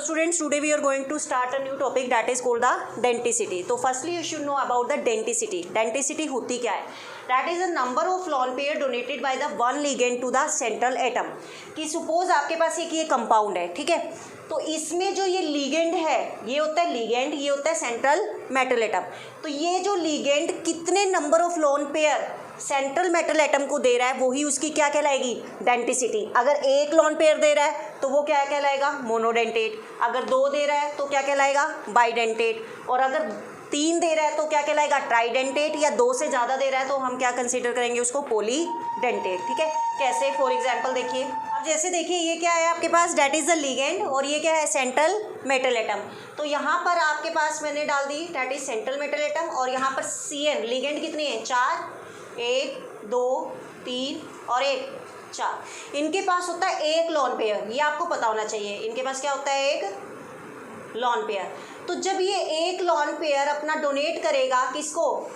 students, today we are going to start a new topic that is called the denticity. तो firstly you should know about the denticity. Denticity होती क्या है? That is a number of lone pair donated by the one ligand to the central atom. कि suppose आपके पास एक ये compound है, ठीक है, तो इसमें जो ये लिगेंड है ये होता है लिगेंड, ये होता है सेंट्रल मेटल एटम. तो ये जो लिगेंड कितने number of lone pair central metal atom को दे रहा है वही उसकी क्या कहलाएगी? डेंटिसिटी. अगर एक लोन पेयर दे रहा है तो वो क्या कहलाएगा? मोनोडेंटेट. अगर दो दे रहा है तो क्या कहलाएगा? बाइडेंटेट. और अगर तीन दे रहा है तो क्या कहलाएगा? ट्राइडेंटेट. या दो से ज़्यादा दे रहा है तो हम क्या कंसीडर करेंगे उसको? पॉलीडेंटेट. ठीक है. कैसे? फॉर एग्जाम्पल देखिए, अब जैसे देखिए ये क्या है आपके पास? डेट इज़ द लिगेंड और ये क्या है? Central metal atom. तो यहाँ पर आपके पास मैंने डाल दी that is central metal atom और यहाँ पर CN लिगेंड कितनी है? 4, 1, 2, 3 और 1, 4. इनके पास होता है एक लॉन पेयर. ये आपको पता होना चाहिए. इनके पास क्या होता है? एक लॉन पेयर. तो जब ये एक लॉन पेयर अपना डोनेट करेगा किसको?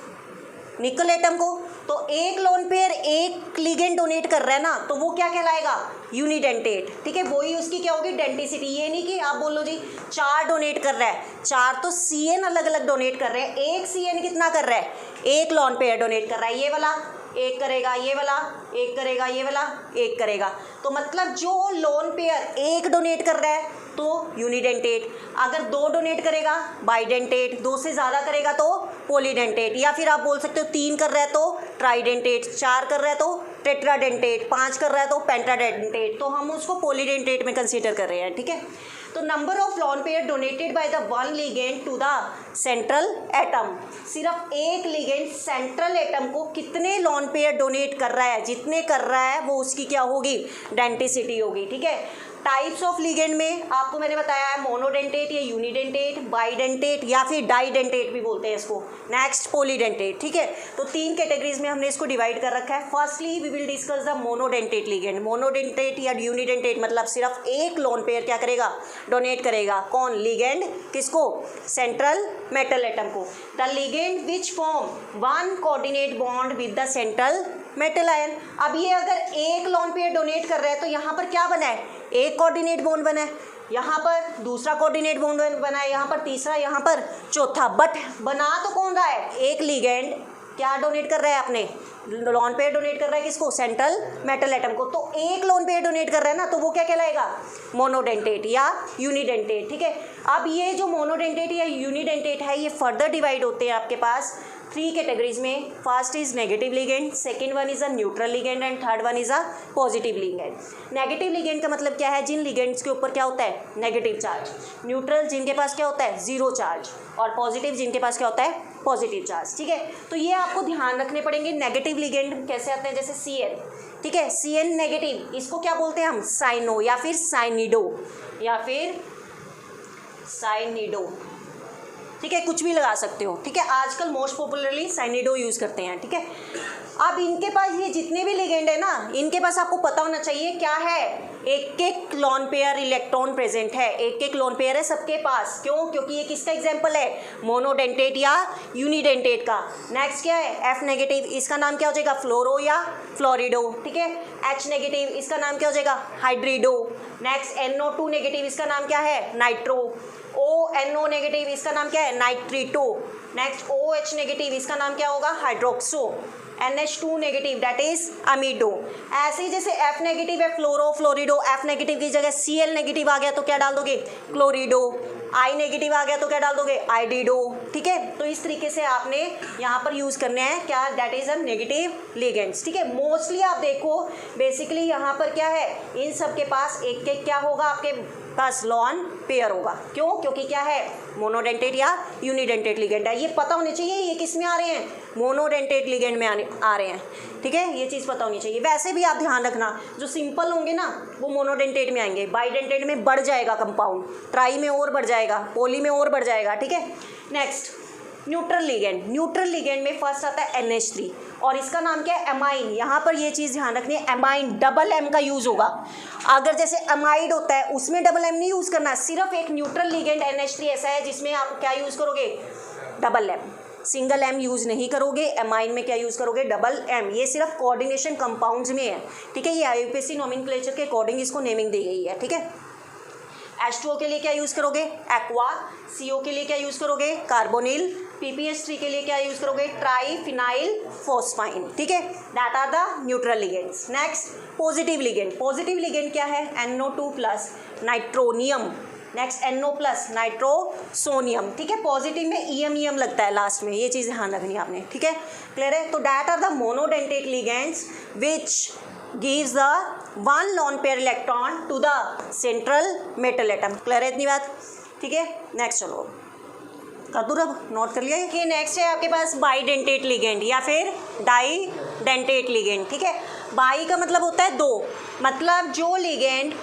निकल एटम को. तो एक लोन पेयर एक लिगेंड डोनेट कर रहा है ना, तो वो क्या कहलाएगा? यूनिडेंटेट. ठीक है. वही उसकी क्या होगी? डेंटिसिटी. ये नहीं कि आप बोलो जी 4 डोनेट कर रहा है, 4 तो CN अलग अलग डोनेट कर रहे हैं. एक CN कितना कर रहा है? एक लोन पेयर डोनेट कर रहा है. ये वाला एक करेगा, ये वाला एक करेगा, ये वाला एक करेगा. तो मतलब जो लोन पेयर एक डोनेट कर रहा है तो यूनिडेंटेट. अगर 2 डोनेट करेगा बाइडेंटेट. 2 से ज़्यादा करेगा तो पॉलीडेंटेट. या फिर आप बोल सकते हो 3 कर रहा है तो ट्राइडेंटेट, 4 कर रहा है तो टेट्राडेंटेट, 5 कर रहा है तो पेंटाडेंटेट. तो हम उसको पॉलीडेंटेट में कंसीडर कर रहे हैं. ठीक है. तो number of lone pair donated by the one ligand to the central atom. सिर्फ एक लिगेंड सेंट्रल एटम को कितने लॉन पेयर डोनेट कर रहा है? जितने कर रहा है वो उसकी क्या होगी? डेंटिसिटी होगी. ठीक है. टाइप्स ऑफ लिगेंड में आपको मैंने बताया है मोनोडेंटेट या यूनिडेंटेट, बाइडेंटेट या फिर डाइडेंटेट भी बोलते हैं इसको. Next polydentate. ठीक है. तो 3 कैटेगरीज में हमने इसको डिवाइड कर रखा है. Firstly we will discuss the monodentate ligand. Monodentate या यूनिडेंटेट मतलब सिर्फ एक लोन पेयर क्या करेगा? डोनेट करेगा. कौन? लिगेंड. किसको? सेंट्रल मेटल एटम को. The ligand which form one coordinate bond with the central metal ion. अब ये अगर एक लोन पेयर डोनेट कर रहा है तो यहाँ पर क्या बना है? एक कोऑर्डिनेट बॉन्ड बना है. यहाँ पर दूसरा कोऑर्डिनेट बॉन्ड बना है, यहाँ पर तीसरा, यहाँ पर चौथा. बट बना तो कौन रहा है? एक लिगेंड क्या डोनेट कर रहा है? अपने लोन पेयर डोनेट कर रहा है किसको? सेंट्रल मेटल एटम को. तो एक लोन पेयर डोनेट कर रहा है ना, तो वो क्या कहलाएगा? मोनोडेंटेट या यूनिडेंटेट. ठीक है. अब ये जो मोनोडेंटेट या यूनिडेंटेट है ये फर्दर डिवाइड होते हैं आपके पास 3 कैटेगरीज में. First is negative ligand, second one is a neutral ligand and third one is a positive ligand. Negative ligand का मतलब क्या है? जिन लिगेंड्स के ऊपर क्या होता है? Negative charge. न्यूट्रल जिनके पास क्या होता है? 0 चार्ज. और पॉजिटिव जिनके पास क्या होता है? Positive charge. ठीक है. तो ये आपको ध्यान रखने पड़ेंगे. नेगेटिव लिगेंड कैसे आते हैं? जैसे CN. ठीक है. CN नेगेटिव, इसको क्या बोलते हैं हम? साइनो या फिर साइनिडो या फिर साइनिडो. ठीक है. कुछ भी लगा सकते हो. ठीक है. आजकल मोस्ट पॉपुलरली साइनिडो यूज़ करते हैं. ठीक है. अब इनके पास ये जितने भी लिगेंड है ना, इनके पास आपको पता होना चाहिए क्या है? एक एक लोन पेयर इलेक्ट्रॉन प्रेजेंट है. एक एक लोन पेयर है सबके पास. क्यों? क्योंकि ये किसका एग्जाम्पल है? मोनोडेंटेट या यूनिडेंटेट का. नेक्स्ट क्या है? F negative. इसका नाम क्या हो जाएगा? फ्लोरो या फ्लोरिडो. ठीक है. H negative. इसका नाम क्या हो जाएगा? हाइड्रिडो. Next NO2 negative. इसका नाम क्या है? नाइट्रो. ONO negative. इसका नाम क्या है? नाइट्रिटो. Next OH negative. इसका नाम क्या होगा? Hydroxo. NH2 negative that is amido. ऐसे ही जैसे F नेगेटिव है फ्लोरो फ्लोरिडो. F नेगेटिव की जगह Cl नेगेटिव आ गया तो क्या डाल दोगे? क्लोरिडो. I नेगेटिव आ गया तो क्या डाल दोगे? आइडिडो. ठीक है. तो इस तरीके से आपने यहाँ पर यूज़ करने हैं क्या? That is a negative ligands. ठीक है. मोस्टली आप देखो बेसिकली यहाँ पर क्या है? इन सब के पास एक एक क्या होगा? आपके पास लॉन पेयर होगा. क्यों? क्योंकि क्या है? मोनोडेंटेट या यूनिडेंटेट लिगेंड है. ये पता होनी चाहिए ये किस में आ रहे हैं? मोनोडेंटेट लिगेंड में आ रहे हैं. ठीक है. ये चीज़ पता होनी चाहिए. वैसे भी आप ध्यान रखना जो सिंपल होंगे ना वो मोनोडेंटेट में आएंगे. बाइडेंटेट में बढ़ जाएगा कंपाउंड, ट्राई में और बढ़ जाएगा, पॉली में और बढ़ जाएगा. ठीक है. Next neutral ligand. Neutral ligand में फर्स्ट आता है NH3 और इसका नाम क्या है? एमाइन. यहाँ पर ये चीज़ ध्यान रखनी है, एमाइन डबल M का यूज़ होगा. अगर जैसे अमाइड होता है उसमें डबल M नहीं यूज़ करना. सिर्फ एक न्यूट्रल लिगेंड NH3 ऐसा है जिसमें आप क्या यूज़ करोगे? Double M. Single M use नहीं करोगे. एमाइन में क्या यूज़ करोगे? Double M. ये सिर्फ कोऑर्डिनेशन कंपाउंड्स में है. ठीक है. ये IUPAC नोमेनक्लेचर के अकॉर्डिंग इसको नेमिंग दी गई है. ठीक है. H2O के लिए क्या यूज़ करोगे? एक्वा। CO के लिए क्या यूज़ करोगे? कार्बोनिल। PPH3 के लिए क्या यूज़ करोगे? Triphenyl phosphine. ठीक है, that are the neutral ligands. Next positive ligand. Positive ligand क्या है? NO2 plus nitronium. Next NO plus nitrosonium. ठीक है, पॉजिटिव में EM लगता है लास्ट में, ये चीज़ ध्यान रखनी है आपने। ठीक है, क्लियर है? तो that are the monodentate ligands which gives the one lone pair electron to the central metal atom। Clear है इतनी बात? ठीक है, नेक्स्ट चलो कर दूँ, अब नोट कर लिया कि नेक्स्ट है आपके पास बाईडेंटेट लिगेंड या फिर डाईडेंटेट लिगेंड। ठीक है, बाई का मतलब होता है दो, मतलब जो लिगेंड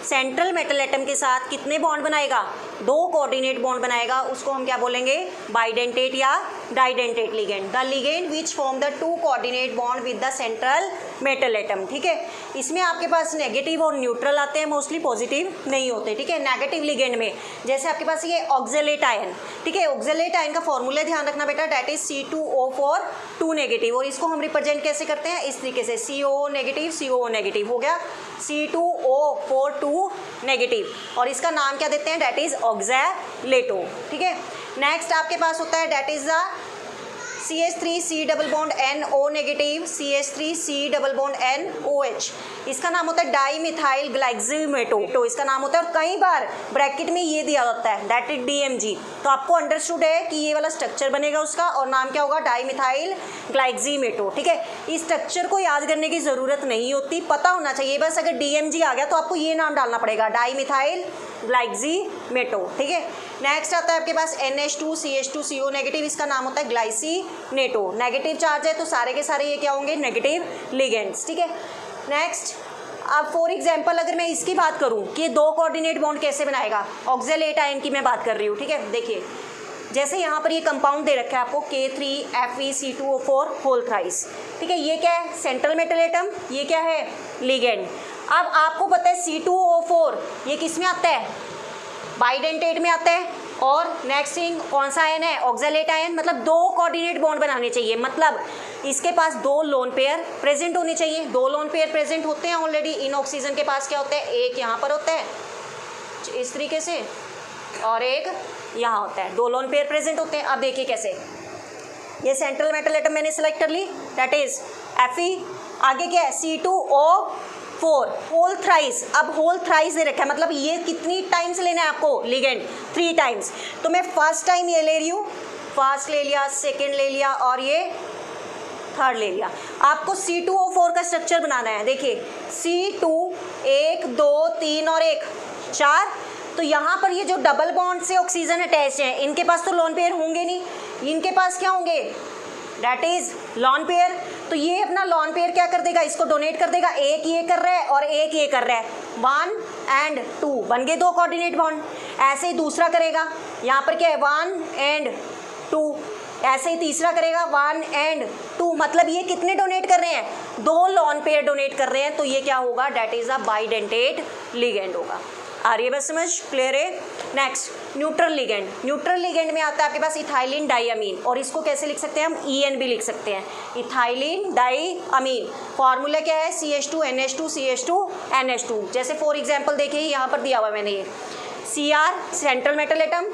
सेंट्रल मेटल एटम के साथ कितने बॉन्ड बनाएगा? दो कोऑर्डिनेट बॉन्ड बनाएगा, उसको हम क्या बोलेंगे? बाईडेंटेट या didentate ligand. The ligand which form the two coordinate bond with the central metal atom. ठीक है, इसमें आपके पास नेगेटिव और न्यूट्रल आते हैं, मोस्टली पॉजिटिव नहीं होते। ठीक है, नेगेटिव लिगेंड में जैसे आपके पास ये ऑक्जेलेट आयन। ठीक है, ऑक्जेलेट आयन का फॉर्मूला ध्यान रखना बेटा, दैट इज C2O4 2 नेगेटिव, और इसको हम रिप्रेजेंट कैसे करते हैं? इस तरीके से COO नेगेटिव, COO नेगेटिव हो गया C2O4 2 नेगेटिव, और इसका नाम क्या देते हैं? That is oxalato. ठीक है, नेक्स्ट आपके पास होता है that is the CH3C double bond NO negative, CH3C double bond NOH, इसका नाम होता है डाईमिथाइल ग्लाइक्सिमेटो, तो इसका नाम होता है, और कई बार ब्रैकेट में ये दिया जाता है दैट इज DMG। तो आपको अंडरस्टूड है कि ये वाला स्ट्रक्चर बनेगा उसका, और नाम क्या होगा? डाईमिथाइल ग्लाइक्सिमेटो। ठीक है, इस स्ट्रक्चर को याद करने की ज़रूरत नहीं होती, पता होना चाहिए बस। अगर DMG आ गया तो आपको ये नाम डालना पड़ेगा, डाईमिथाइल ग्लाइक्सिमेटो। ठीक है, नेक्स्ट आता है आपके पास NH2 CH2 CO नेगेटिव, इसका नाम होता है ग्लाइसिनेटो। नेगेटिव चार्ज है तो सारे के सारे ये क्या होंगे? Negative ligands. ठीक है, नेक्स्ट अब फॉर एग्जांपल अगर मैं इसकी बात करूं कि दो कोऑर्डिनेट बॉन्ड कैसे बनाएगा, ऑक्जेलेट आयन की मैं बात कर रही हूँ। ठीक है, देखिए जैसे यहाँ पर ये कंपाउंड दे रखा है आपको K3FeC2O4 होल थ्राइस। ठीक है, ये क्या है? सेंट्रल मेटल एटम, ये क्या है? लिगेंड। अब आपको पता है C2O4 ये किस में आता है? बाईडेंटेट में आता है, और नेक्स्ट थिंग कौन सा आयन है? Oxalate ion. मतलब दो कोऑर्डिनेट बॉन्ड बनाने चाहिए, मतलब इसके पास दो लोन पेयर प्रेजेंट होने चाहिए। दो लोन पेयर प्रेजेंट होते हैं ऑलरेडी, इन ऑक्सीजन के पास क्या होता है? एक यहाँ पर होता है इस तरीके से, और एक यहाँ होता है, दो लोन पेयर प्रेजेंट होते हैं। अब देखिए कैसे, ये सेंट्रल मेटल एटम मैंने सेलेक्ट कर ली, दैट इज Fe। आगे क्या है? C2O4 whole thrice. अब होल थ्राइस दे रखा है, मतलब ये कितनी टाइम्स लेना है आपको? Ligand 3 times. तो मैं फर्स्ट टाइम ये ले रही हूँ, फर्स्ट ले लिया, सेकेंड ले लिया, और ये थर्ड ले लिया। आपको C2O4 का स्ट्रक्चर बनाना है। देखिए C2 1 2 3 और 1 4, तो यहाँ पर ये जो डबल बॉन्ड से ऑक्सीजन अटैच है, इनके पास तो लोन पेयर होंगे नहीं, इनके पास क्या होंगे? That is lone pair. तो ये अपना लॉन पेयर क्या कर देगा? इसको डोनेट कर देगा। एक ये कर रहा है और एक ये कर रहा है, 1 and 2 बन गए दो कोऑर्डिनेट बॉन्ड। ऐसे ही दूसरा करेगा, यहाँ पर क्या है? 1 and 2। ऐसे ही तीसरा करेगा 1 and 2, मतलब ये कितने डोनेट कर रहे हैं? दो लॉन पेयर डोनेट कर रहे हैं, तो ये क्या होगा? That is a bidentate ligand होगा। आ रही है बस समझ? क्लियर है? Next neutral ligand. Neutral ligand में आता है आपके पास इथाइलिन डाईअमीन, और इसको कैसे लिख सकते हैं हम? EN भी लिख सकते हैं, इथाइलिन डाईअमीन। फॉर्मूला क्या है? CH2NH2 CH2NH2। जैसे फॉर एग्जांपल देखिए यहाँ पर दिया हुआ मैंने, ये Cr central metal atom,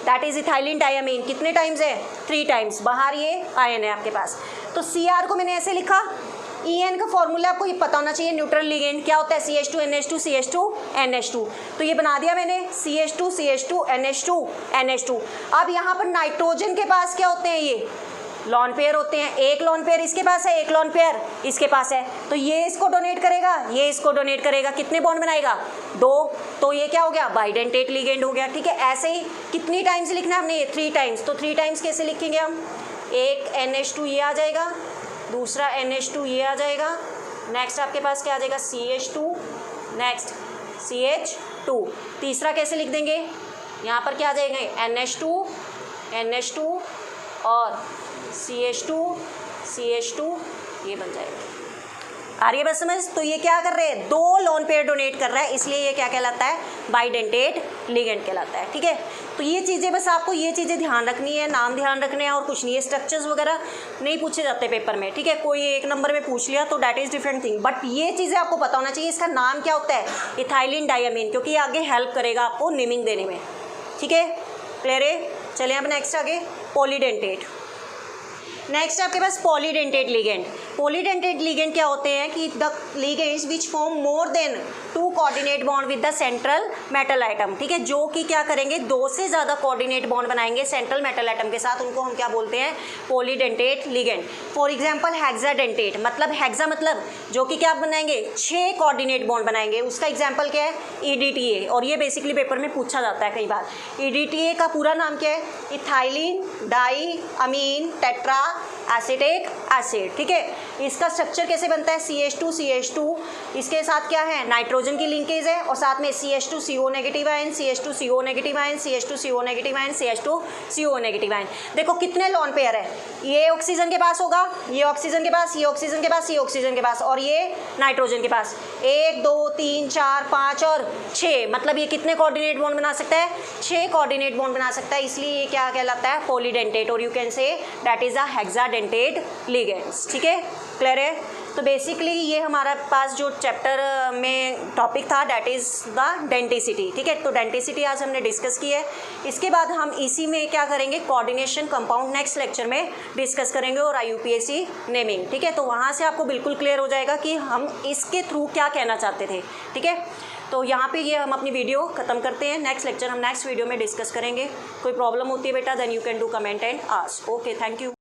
that is ethylene diamine, कितने टाइम्स है? 3 टाइम्स। बाहर ये आयन है आपके पास, तो Cr को मैंने ऐसे लिखा। EN का फॉर्मूला आपको ये पता होना चाहिए, न्यूट्रल लिगेंड क्या होता है? CH2NH2 CH2NH2, तो ये बना दिया मैंने CH2 CH2 NH2 NH2। अब यहाँ पर नाइट्रोजन के पास क्या होते हैं? ये लॉन पेयर होते हैं, एक लॉन पेयर इसके पास है, एक लॉन पेयर इसके पास है, तो ये इसको डोनेट करेगा, ये इसको डोनेट करेगा, कितने बॉन्ड बनाएगा? 2, तो ये क्या हो गया? बाईडेंटेट लिगेंड हो गया। ठीक है, ऐसे ही कितनी टाइम्स लिखना है हमने? ये 3 टाइम्स। तो 3 टाइम्स कैसे लिखेंगे हम? एक NH2 ये आ जाएगा, दूसरा NH2 ये आ जाएगा, नेक्स्ट आपके पास क्या आ जाएगा? CH2, next CH2। तीसरा कैसे लिख देंगे? यहाँ पर क्या आ जाएंगे? NH2 और CH2 ये बन जाएगा। आ रही है बस समझ? तो ये क्या कर रहे हैं? दो लोन पेयर डोनेट कर रहा है, इसलिए ये क्या कहलाता है? बाईडेंटेट लिगेंड कहलाता है। ठीक है, तो ये चीज़ें बस आपको ये चीज़ें ध्यान रखनी है, नाम ध्यान रखने हैं और कुछ नहीं है। स्ट्रक्चर्स वगैरह नहीं पूछे जाते पेपर में, ठीक है। कोई एक नंबर में पूछ लिया तो that is different thing, but ये चीज़ें आपको पता होना चाहिए इसका नाम क्या होता है, इथाइलिन डायमीन, क्योंकि ये आगे हेल्प करेगा आपको नेमिंग देने में, ठीक है। क्लियर है? चलिए अब नेक्स्ट आगे पॉलीडेंटेट। नेक्स्ट आपके पास पॉलीडेंटेट लिगेंड। पॉलीडेंटेट लिगेंड क्या होते हैं कि the ligands which form more than 2 coordinate bond with the central metal atom, ठीक है, जो कि क्या करेंगे 2 से ज़्यादा कोऑर्डिनेट बॉन्ड बनाएंगे सेंट्रल मेटल आइटम के साथ, उनको हम क्या बोलते हैं, polydentate ligand. For example hexadentate, मतलब हेक्सा मतलब जो कि क्या बनाएंगे 6 कोऑर्डिनेट बॉन्ड बनाएंगे, उसका एग्जाम्पल क्या है, EDTA, और ये बेसिकली पेपर में पूछा जाता है कई बार। EDTA का पूरा नाम क्या है, इथाइलिन डाई अमीन टेट्रा एसिटिक एसिड, ठीक है। इसका स्ट्रक्चर कैसे बनता है, CH2 इसके साथ क्या है, नाइट्रोजन की लिंकेज है, और साथ में CH2CO negative ion, CH2CO negative ion, CH2CO negative ion, CH2CO negative ion. देखो कितने लॉन पेयर है, ये ऑक्सीजन के पास होगा, ये ऑक्सीजन के पास, ये ऑक्सीजन के पास, ये ऑक्सीजन के पास, और ये नाइट्रोजन के पास, 1 2 3 4 5 और 6, मतलब ये कितने कोऑर्डिनेट बॉन्ड बना सकता है, 6 कोऑर्डिनेट बॉन्ड बना सकता है, इसलिए ये क्या कहलाता है, पॉलीडेंटेट, और you can say that is a hexadentate ligands, ठीक है। क्लियर है? तो बेसिकली ये हमारा पास जो चैप्टर में टॉपिक था दैट इज़ द डेंटिसिटी, ठीक है। तो डेंटिसिटी आज हमने डिस्कस की है। इसके बाद हम इसी में क्या करेंगे, कोऑर्डिनेशन कंपाउंड नेक्स्ट लेक्चर में डिस्कस करेंगे, और IUPAC नेमिंग, ठीक है। तो वहाँ से आपको बिल्कुल क्लियर हो जाएगा कि हम इसके थ्रू क्या कहना चाहते थे, ठीक है। तो यहाँ पे ये हम अपनी वीडियो खत्म करते हैं। नेक्स्ट लेक्चर हम नेक्स्ट वीडियो में डिस्कस करेंगे। कोई प्रॉब्लम होती है बेटा then you can do comment and ask. Okay, thank you.